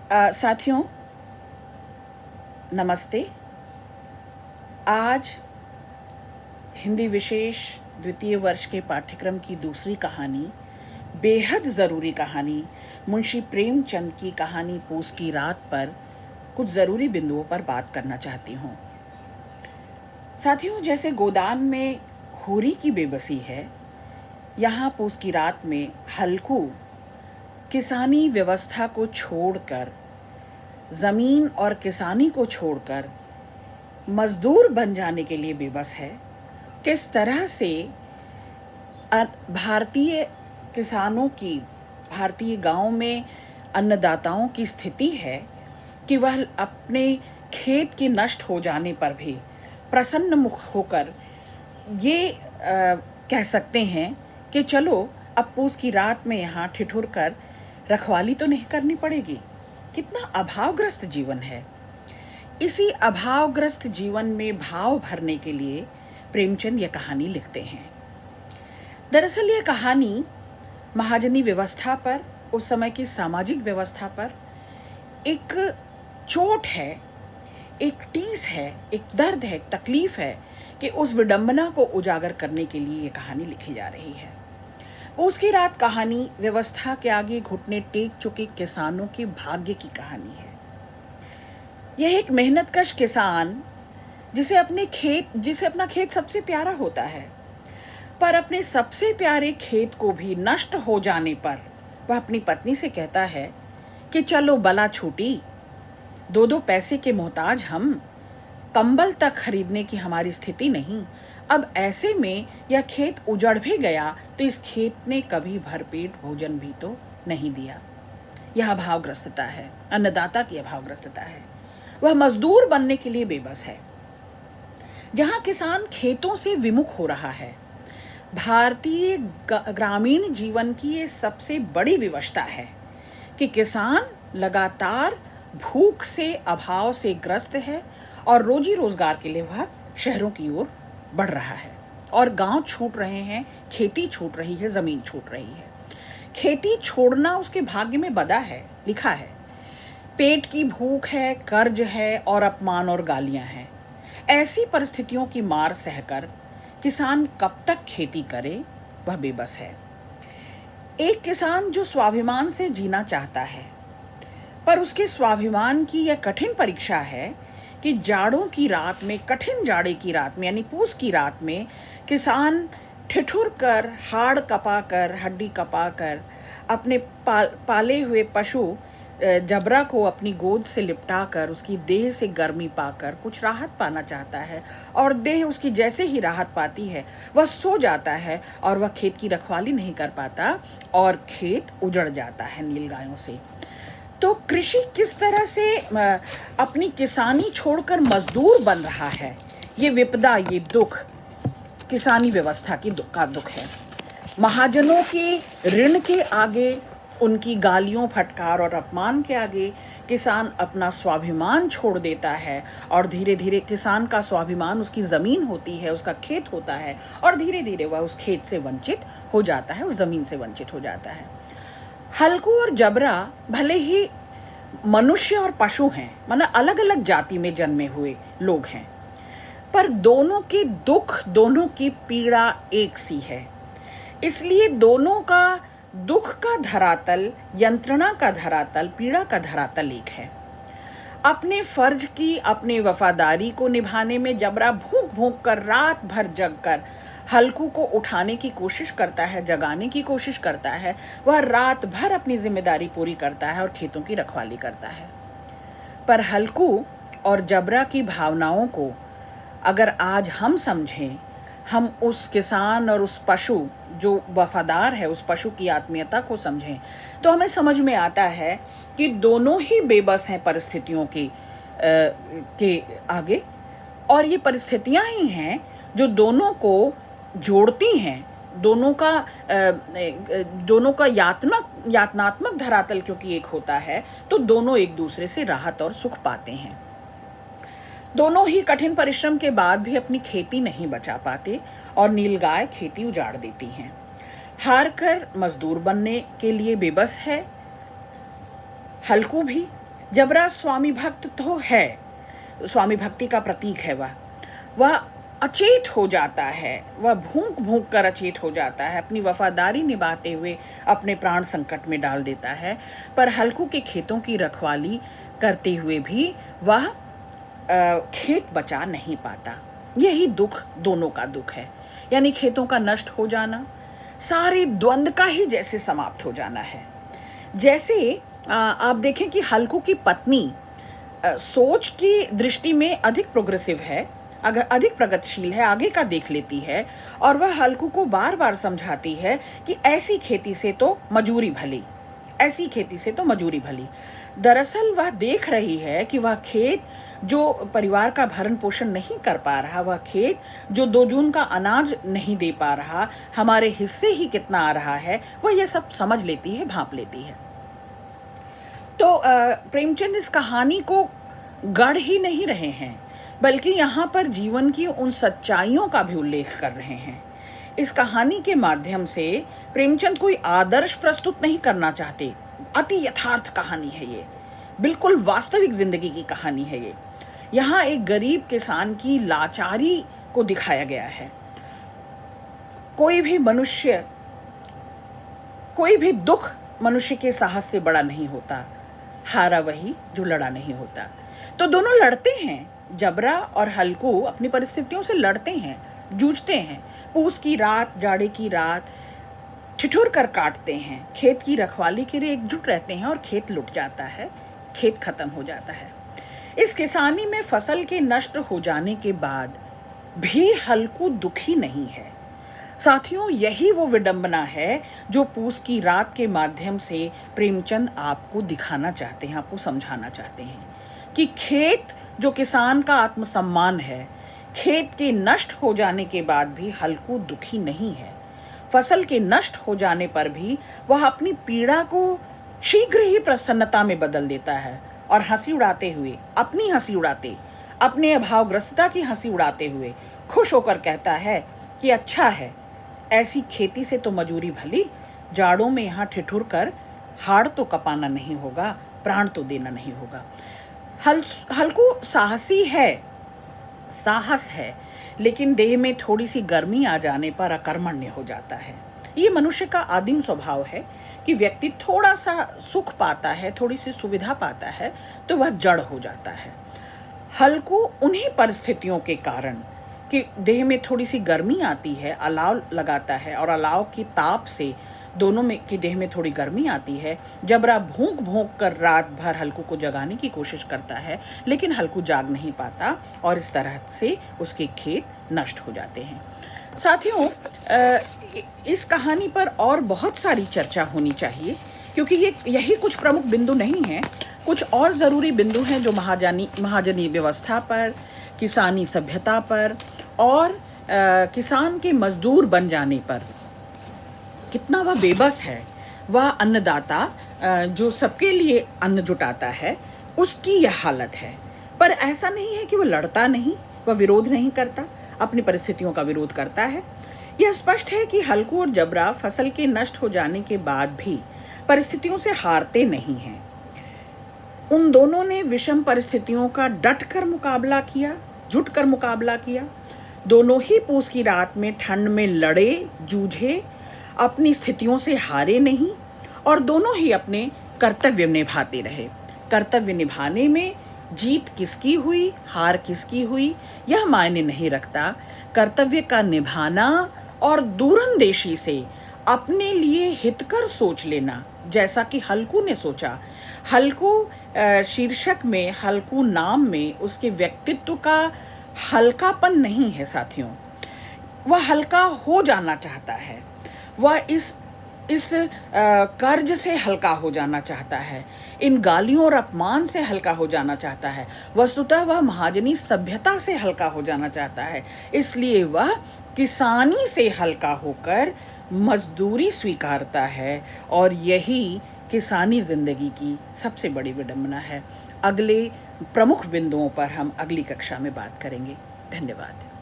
साथियों, नमस्ते। आज हिंदी विशेष द्वितीय वर्ष के पाठ्यक्रम की दूसरी कहानी, बेहद ज़रूरी कहानी, मुंशी प्रेमचंद की कहानी पूस की रात पर कुछ ज़रूरी बिंदुओं पर बात करना चाहती हूँ। साथियों, जैसे गोदान में होरी की बेबसी है, यहाँ पूस की रात में हल्कू किसानी व्यवस्था को छोड़कर, ज़मीन और किसानी को छोड़कर मजदूर बन जाने के लिए बेबस है। किस तरह से भारतीय किसानों की, भारतीय गांव में अन्नदाताओं की स्थिति है कि वह अपने खेत के नष्ट हो जाने पर भी प्रसन्न मुख होकर ये कह सकते हैं कि चलो अब पूस की रात में यहाँ ठिठुर कर रखवाली तो नहीं करनी पड़ेगी। कितना अभावग्रस्त जीवन है। इसी अभावग्रस्त जीवन में भाव भरने के लिए प्रेमचंद यह कहानी लिखते हैं। दरअसल ये कहानी महाजनी व्यवस्था पर, उस समय की सामाजिक व्यवस्था पर एक चोट है, एक टीस है, एक दर्द है, एक तकलीफ है कि उस विडंबना को उजागर करने के लिए ये कहानी लिखी जा रही है। उसकी रात कहानी व्यवस्था के आगे घुटने टेक चुके किसानों के भाग्य की कहानी है। यह एक मेहनतकश किसान जिसे अपना खेत सबसे प्यारा होता है, पर अपने सबसे प्यारे खेत को भी नष्ट हो जाने पर वह अपनी पत्नी से कहता है कि चलो बला छूटी, दो दो पैसे के मोहताज हम, कंबल तक खरीदने की हमारी स्थिति नहीं। अब ऐसे में यह खेत उजड़ भी गया तो इस खेत ने कभी भरपेट भोजन भी तो नहीं दिया। यह अभावग्रस्तता है, अन्नदाता की अभावग्रस्तता है। वह मजदूर बनने के लिए बेबस है। जहां किसान खेतों से विमुख हो रहा है, भारतीय ग्रामीण जीवन की ये सबसे बड़ी विवशता है कि किसान लगातार भूख से, अभाव से ग्रस्त है और रोजी रोजगार के लिए वह शहरों की ओर बढ़ रहा है और गांव छूट रहे हैं, खेती छूट रही है, जमीन छूट रही है। खेती छोड़ना उसके भाग्य में बदा है, लिखा है। पेट की भूख है, कर्ज है और अपमान और गालियां हैं। ऐसी परिस्थितियों की मार सहकर किसान कब तक खेती करे, वह बेबस है। एक किसान जो स्वाभिमान से जीना चाहता है, पर उसके स्वाभिमान की यह कठिन परीक्षा है कि जाड़ों की रात में, कठिन जाड़े की रात में, यानी पूस की रात में किसान ठिठुर कर, हाड़ कपाकर, हड्डी कपाकर अपने पाले हुए पशु जबरा को अपनी गोद से लिपटाकर उसकी देह से गर्मी पाकर कुछ राहत पाना चाहता है, और देह उसकी जैसे ही राहत पाती है वह सो जाता है और वह खेत की रखवाली नहीं कर पाता और खेत उजड़ जाता है नीलगायों से। तो कृषि किस तरह से अपनी किसानी छोड़कर मजदूर बन रहा है, ये विपदा, ये दुख किसानी व्यवस्था की का दुख है। महाजनों के ऋण के आगे, उनकी गालियों, फटकार और अपमान के आगे किसान अपना स्वाभिमान छोड़ देता है और धीरे धीरे किसान का स्वाभिमान उसकी ज़मीन होती है, उसका खेत होता है, और धीरे धीरे वह उस खेत से वंचित हो जाता है, उस ज़मीन से वंचित हो जाता है। हल्कू और जबरा भले ही मनुष्य और पशु हैं, मतलब अलग अलग जाति में जन्मे हुए लोग हैं, पर दोनों के दुख, दोनों की पीड़ा एक सी है। इसलिए दोनों का दुख का धरातल, यंत्रणा का धरातल, पीड़ा का धरातल एक है। अपने फर्ज की, अपने वफादारी को निभाने में जबरा भूख भूख कर, रात भर जग कर हल्कू को उठाने की कोशिश करता है, जगाने की कोशिश करता है। वह रात भर अपनी जिम्मेदारी पूरी करता है और खेतों की रखवाली करता है। पर हल्कू और जबरा की भावनाओं को अगर आज हम समझें, हम उस किसान और उस पशु जो वफादार है, उस पशु की आत्मीयता को समझें, तो हमें समझ में आता है कि दोनों ही बेबस हैं परिस्थितियों के आगे, और ये परिस्थितियां ही हैं जो दोनों को जोड़ती हैं। दोनों का यातनात्मक धरातल क्योंकि एक होता है, तो दोनों एक दूसरे से राहत और सुख पाते हैं। दोनों ही कठिन परिश्रम के बाद भी अपनी खेती नहीं बचा पाते और नीलगाय खेती उजाड़ देती हैं। हार कर मजदूर बनने के लिए बेबस है हल्कू भी, जबरा स्वामी भक्त तो है, स्वामी भक्ति का प्रतीक है। वह अचेत हो जाता है, वह भूख भूख कर अचेत हो जाता है, अपनी वफादारी निभाते हुए अपने प्राण संकट में डाल देता है। पर हल्कू के खेतों की रखवाली करते हुए भी वह खेत बचा नहीं पाता। यही दुख दोनों का दुख है, यानी खेतों का नष्ट हो जाना, सारे द्वंद्व का ही जैसे समाप्त हो जाना है। जैसे आप देखें कि हल्कू की पत्नी सोच की दृष्टि में अधिक प्रोग्रेसिव है, अगर अधिक प्रगतिशील है, आगे का देख लेती है, और वह हल्कू को बार बार समझाती है कि ऐसी खेती से तो मजूरी भली, ऐसी खेती से तो मजूरी भली। दरअसल वह देख रही है कि वह खेत जो परिवार का भरण पोषण नहीं कर पा रहा, वह खेत जो 2 जून का अनाज नहीं दे पा रहा, हमारे हिस्से ही कितना आ रहा है, वह यह सब समझ लेती है, भांप लेती है। तो प्रेमचंद इस कहानी को गढ़ ही नहीं रहे हैं, बल्कि यहाँ पर जीवन की उन सच्चाइयों का भी उल्लेख कर रहे हैं। इस कहानी के माध्यम से प्रेमचंद कोई आदर्श प्रस्तुत नहीं करना चाहते। अति यथार्थ कहानी है ये, बिल्कुल वास्तविक जिंदगी की कहानी है ये। यहाँ एक गरीब किसान की लाचारी को दिखाया गया है। कोई भी दुख मनुष्य के साहस से बड़ा नहीं होता, हारा वही जो लड़ा नहीं होता। तो दोनों लड़ते हैं, जबरा और हल्कू अपनी परिस्थितियों से लड़ते हैं, जूझते हैं। पूस की रात, जाड़े की रात ठिठुर कर काटते हैं, खेत की रखवाली के लिए एकजुट रहते हैं, और खेत लुट जाता है, खेत खत्म हो जाता है। इस किसानी में फसल के नष्ट हो जाने के बाद भी हल्कू दुखी नहीं है। साथियों, यही वो विडंबना है जो पूस की रात के माध्यम से प्रेमचंद आपको दिखाना चाहते हैं, आपको समझाना चाहते हैं कि खेत जो किसान का आत्मसम्मान है, खेत के नष्ट हो जाने के बाद भी हल्कू दुखी नहीं है। फसल के नष्ट हो जाने पर भी वह अपनी पीड़ा को शीघ्र ही प्रसन्नता में बदल देता है, और हंसी उड़ाते हुए, अपनी हंसी उड़ाते, अपने अभावग्रस्तता की हंसी उड़ाते हुए खुश होकर कहता है कि अच्छा है, ऐसी खेती से तो मजूरी भली, जाड़ों में यहाँ ठिठुर कर हाड़ तो कपाना नहीं होगा, प्राण तो देना नहीं होगा। हल्कू साहसी है, साहस है, लेकिन देह में थोड़ी सी गर्मी आ जाने पर अकर्मण्य हो जाता है। ये मनुष्य का आदिम स्वभाव है कि व्यक्ति थोड़ा सा सुख पाता है, थोड़ी सी सुविधा पाता है, तो वह जड़ हो जाता है। हल्कू उन्हीं परिस्थितियों के कारण कि देह में थोड़ी सी गर्मी आती है, अलाव लगाता है, और अलाव की ताप से दोनों में की देह में थोड़ी गर्मी आती है। जबरा भूख भूख कर रात भर हल्कू को जगाने की कोशिश करता है, लेकिन हल्कू जाग नहीं पाता, और इस तरह से उसके खेत नष्ट हो जाते हैं। साथियों, इस कहानी पर और बहुत सारी चर्चा होनी चाहिए, क्योंकि यही कुछ प्रमुख बिंदु नहीं हैं, कुछ और ज़रूरी बिंदु हैं जो महाजनी व्यवस्था पर, किसानी सभ्यता पर, और किसान के मजदूर बन जाने पर कितना वह बेबस है। वह अन्नदाता जो सबके लिए अन्न जुटाता है, उसकी यह हालत है। पर ऐसा नहीं है कि वह लड़ता नहीं, वह विरोध नहीं करता, अपनी परिस्थितियों का विरोध करता है। यह स्पष्ट है कि हल्कू और जबरा फसल के नष्ट हो जाने के बाद भी परिस्थितियों से हारते नहीं हैं। उन दोनों ने विषम परिस्थितियों का डटकर मुकाबला किया, जुटकर मुकाबला किया। दोनों ही पूस की रात में ठंड में लड़े, जूझे, अपनी स्थितियों से हारे नहीं, और दोनों ही अपने कर्तव्य निभाते रहे। कर्तव्य निभाने में जीत किसकी हुई, हार किसकी हुई, यह मायने नहीं रखता। कर्तव्य का निभाना और दूरंदेशी से अपने लिए हितकर सोच लेना, जैसा कि हल्कू ने सोचा। हल्कू शीर्षक में, हल्कू नाम में उसके व्यक्तित्व का हल्कापन नहीं है साथियों। वह हल्का हो जाना चाहता है, वह इस कर्ज से हल्का हो जाना चाहता है, इन गालियों और अपमान से हल्का हो जाना चाहता है। वस्तुतः वह महाजनी सभ्यता से हल्का हो जाना चाहता है, इसलिए वह किसानी से हल्का होकर मजदूरी स्वीकारता है, और यही किसानी जिंदगी की सबसे बड़ी विडंबना है। अगले प्रमुख बिंदुओं पर हम अगली कक्षा में बात करेंगे। धन्यवाद।